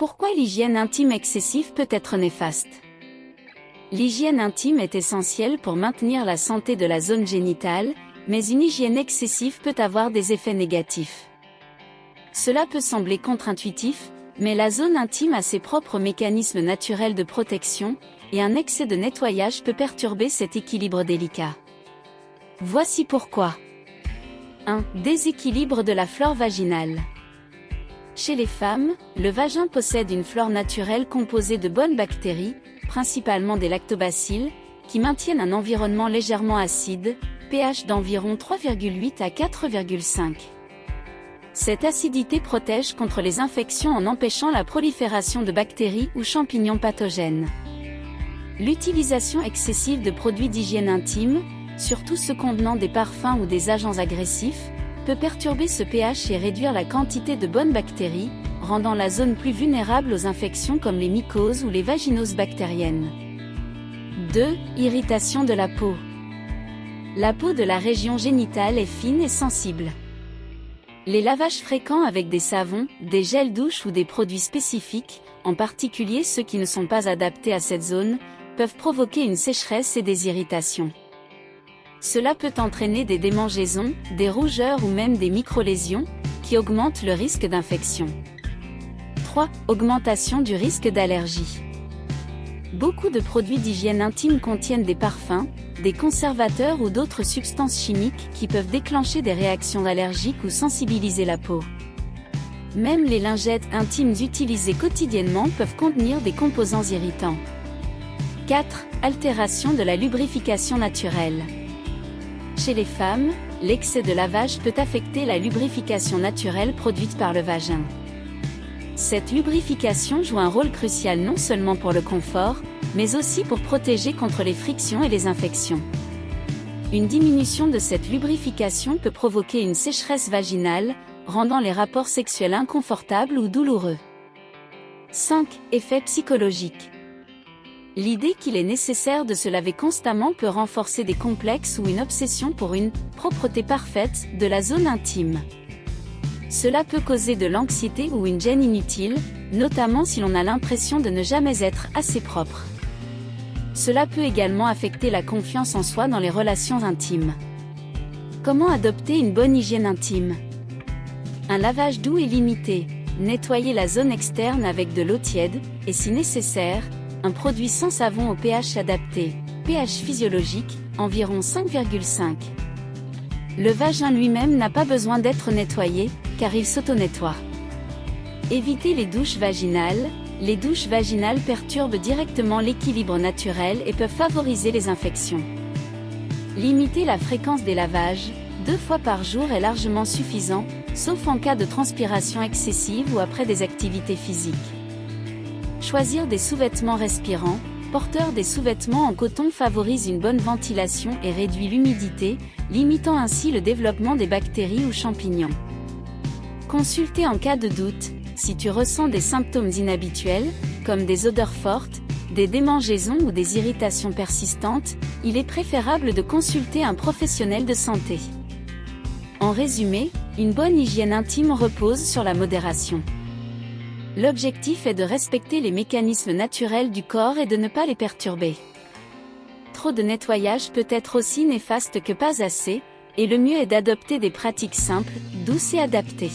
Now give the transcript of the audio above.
Pourquoi l'hygiène intime excessive peut être néfaste? L'hygiène intime est essentielle pour maintenir la santé de la zone génitale, mais une hygiène excessive peut avoir des effets négatifs. Cela peut sembler contre-intuitif, mais la zone intime a ses propres mécanismes naturels de protection, et un excès de nettoyage peut perturber cet équilibre délicat. Voici pourquoi. 1. Déséquilibre de la flore vaginale. Chez les femmes, le vagin possède une flore naturelle composée de bonnes bactéries, principalement des lactobacilles, qui maintiennent un environnement légèrement acide, pH d'environ 3,8 à 4,5. Cette acidité protège contre les infections en empêchant la prolifération de bactéries ou champignons pathogènes. L'utilisation excessive de produits d'hygiène intime, surtout ceux contenant des parfums ou des agents agressifs, peut perturber ce pH et réduire la quantité de bonnes bactéries, rendant la zone plus vulnérable aux infections comme les mycoses ou les vaginoses bactériennes. 2. Irritation de la peau. La peau de la région génitale est fine et sensible. Les lavages fréquents avec des savons, des gels douche ou des produits spécifiques, en particulier ceux qui ne sont pas adaptés à cette zone, peuvent provoquer une sécheresse et des irritations. Cela peut entraîner des démangeaisons, des rougeurs ou même des microlésions, qui augmentent le risque d'infection. 3. Augmentation du risque d'allergie. Beaucoup de produits d'hygiène intime contiennent des parfums, des conservateurs ou d'autres substances chimiques qui peuvent déclencher des réactions allergiques ou sensibiliser la peau. Même les lingettes intimes utilisées quotidiennement peuvent contenir des composants irritants. 4. Altération de la lubrification naturelle. Chez les femmes, l'excès de lavage peut affecter la lubrification naturelle produite par le vagin. Cette lubrification joue un rôle crucial non seulement pour le confort, mais aussi pour protéger contre les frictions et les infections. Une diminution de cette lubrification peut provoquer une sécheresse vaginale, rendant les rapports sexuels inconfortables ou douloureux. 5. Effet psychologique. L'idée qu'il est nécessaire de se laver constamment peut renforcer des complexes ou une obsession pour une « propreté parfaite » de la zone intime. Cela peut causer de l'anxiété ou une gêne inutile, notamment si l'on a l'impression de ne jamais être assez propre. Cela peut également affecter la confiance en soi dans les relations intimes. Comment adopter une bonne hygiène intime? Un lavage doux et limité. Nettoyer la zone externe avec de l'eau tiède, et si nécessaire, un produit sans savon au pH adapté, pH physiologique, environ 5,5. Le vagin lui-même n'a pas besoin d'être nettoyé, car il s'auto-nettoie. Éviter les douches vaginales. Les douches vaginales perturbent directement l'équilibre naturel et peuvent favoriser les infections. Limiter la fréquence des lavages, 2 fois par jour est largement suffisant, sauf en cas de transpiration excessive ou après des activités physiques. Choisir des sous-vêtements respirants. Porteur des sous-vêtements en coton favorise une bonne ventilation et réduit l'humidité, limitant ainsi le développement des bactéries ou champignons. Consulter en cas de doute. Si tu ressens des symptômes inhabituels, comme des odeurs fortes, des démangeaisons ou des irritations persistantes, il est préférable de consulter un professionnel de santé. En résumé, une bonne hygiène intime repose sur la modération. L'objectif est de respecter les mécanismes naturels du corps et de ne pas les perturber. Trop de nettoyage peut être aussi néfaste que pas assez, et le mieux est d'adopter des pratiques simples, douces et adaptées.